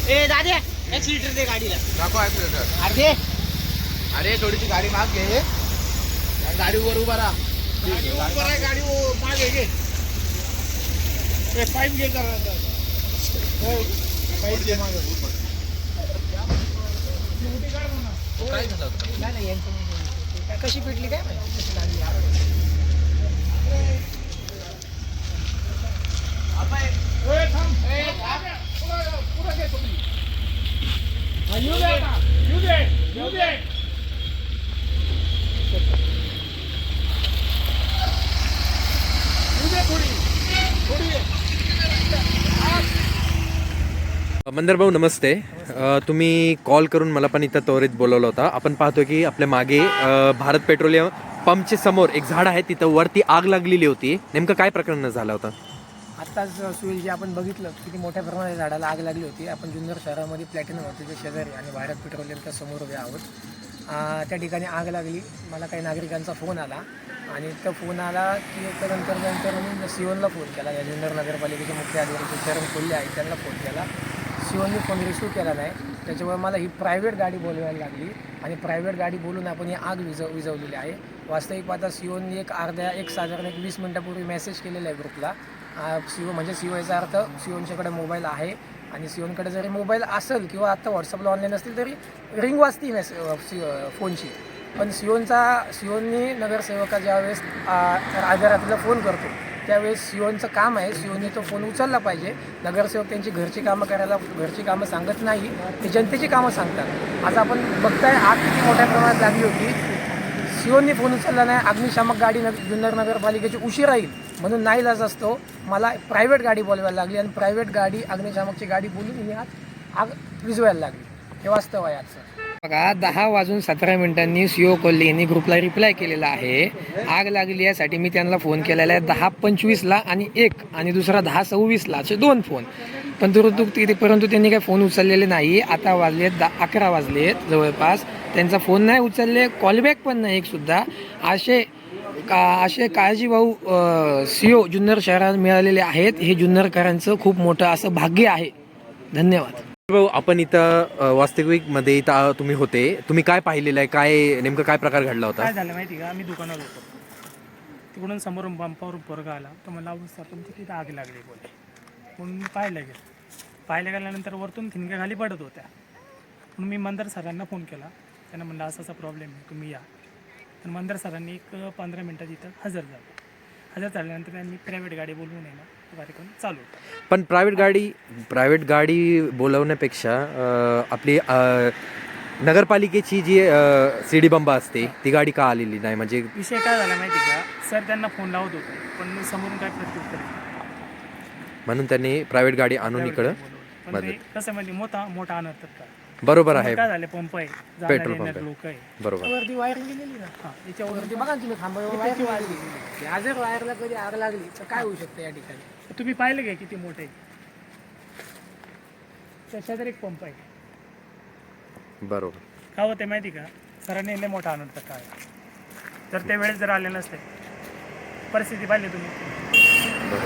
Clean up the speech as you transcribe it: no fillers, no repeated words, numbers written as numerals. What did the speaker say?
ए दादा 1 लिटर दे गाडीला. नको 1 लिटर. अर्धे. अरे थोडीशी गाडी माग घे. गाडीवर उभा राहा. ऊपर आहे गाडी मागे घे. ए पाईप घे जरा. पाईप घे मागे. काय झालं होतं? नाही यांचं कशी पिटली काय माहिती कशी लागली. मंदर भाऊ नमस्ते. तुम्ही कॉल करून मला पण इथं त्वरित बोलवलं होतं. आपण पाहतोय की आपल्या मागे भारत पेट्रोलियम पंपच्या समोर एक झाड आहे, तिथं वरती आग लागलेली होती. नेमकं काय प्रकरण झालं होतं? आत्ताच सुनील जे आपण बघितलं किती मोठ्या प्रमाणात झाडाला आग लागली होती. आपण जुन्नर शहरामध्ये प्लॅटिनम हॉटेलच्या शेजारी आणि भारत पेट्रोलियमच्या समोर उभे आहोत. त्या ठिकाणी आग लागली. मला काही नागरिकांचा फोन आला आणि तो फोन आला की नंतर मी सिओनला फोन केला. या जुन्नर नगरपालिकेचे मुख्य अधिकारी शरण कोल्हे आहेत त्यांना फोन केला. सिओनने फोन रिसिव्ह केला नाही. त्याच्यामुळे मला ही प्रायव्हेट गाडी बोलवायला लागली आणि प्रायव्हेट गाडी बोलून आपण ही आग विझवलेली आहे. वास्तविक पाहता सिओनने साधारण 20 मिनटापूर्वी मेसेज केलेला आहे ग्रुपला. सिओ याचा अर्थ सिओनच्याकडे मोबाईल आहे आणि सिओनकडे जरी मोबाईल असेल किंवा आता व्हॉट्सअपला ऑनलाईन असतील तरी रिंग वाजती फोनची. पण सिओननी नगरसेवका ज्यावेळेस राजारात्रीला फोन करतो त्यावेळेस सिओनचं काम आहे, सिओननी तो फोन उचलला पाहिजे. नगरसेवक त्यांची घरची कामं सांगत नाही, ते जनतेची कामं सांगतात. आज आपण बघताय आग किती मोठ्या प्रमाणात लागली होती. सिओननी फोन उचलला नाही. अग्निशामक गाडी जुन्नर नगरपालिकेची उशीर येईल म्हणून नाईलाज असतो. मला प्रायव्हेट गाडी बोलवायला लागली आणि प्रायव्हेट गाडी अग्निशामकची गाडी बोलून मी आग विझवायला लागली. हे वास्तव आहे आजचं. बघा 10:17 सिओ कोल्हे यांनी ग्रुपला रिप्लाय केलेला आहे. आग लागली यासाठी मी त्यांना फोन केलेला आहे 10:25 आणि 1 आणि दुसरा 10:26 असे 2 फोन. परंतु त्यांनी काही फोन उचललेले नाही. आता वाजलेत 11 वाजलेत जवळपास. त्यांचा फोन नाही उचलले, कॉलबॅक पण नाही एक सुद्धा. असे काळजीभाऊ सिओ जुन्नर शहरात मिळालेले आहेत. हे जुन्नरकरांचं खूप मोठं असं भाग्य आहे. धन्यवाद. भाऊ आपण इथं वास्तविकमध्ये इथं तुम्ही होते, तुम्ही काय पाहिलेलं आहे? काय नेमकं काय प्रकार घडला होता? काय झालं माहिती का, आम्ही दुकानावर होतो. तिकडून समोरून पंपावरून पोरगा आला. तो मला आपण तिथे आग लागली बोले म्हणून मी पाहायला गेल्यानंतर वरतून खिणक्या खाली पडत होत्या. म्हणून मी मंदार सरांना फोन केला. त्यांना म्हणलं असा प्रॉब्लेम आहे, तुम्ही या. तर मंदार सरांनी एक 15 मिनटात इथं हजर झाल्यानंतर त्यांनी प्रायव्हेट गाडी बोलवून आहे ना तो कार्यक्रम चालू होता. पण प्रायव्हेट गाडी बोलवण्यापेक्षा आपली नगरपालिकेची जी सीडी बंबा असते ती गाडी का आलेली नाही? म्हणजे विषय काय झाला माहिती का, सर त्यांना फोन लावत होते पण समोरून काय प्रत्युत्तर म्हणून त्यांनी प्रायव्हेट गाडी आणून इकडं कसं म्हणजे मोठा अनर्थ का. बरोबर आहे. काय झालं, पंप आहे, पेट्रोल पंप लोक आहे, बरोबर. वरती वायरिंग गेलेली ना, याच्यावरती बघा तुम्ही खांबावर वायरिंग लागली. या जर वायरला कधी आग लागली तर काय होऊ शकतं या ठिकाणी? तुम्ही पाहिलं काय किती मोठे आहे? त्याच्यात एक पंप आहे. बरोबर. काय होते माहिती का, सरांनी लय मोठा अनर्थ काय. जर त्या वेळेस जर आले नसते, परिस्थिती पाहिली तुम्ही.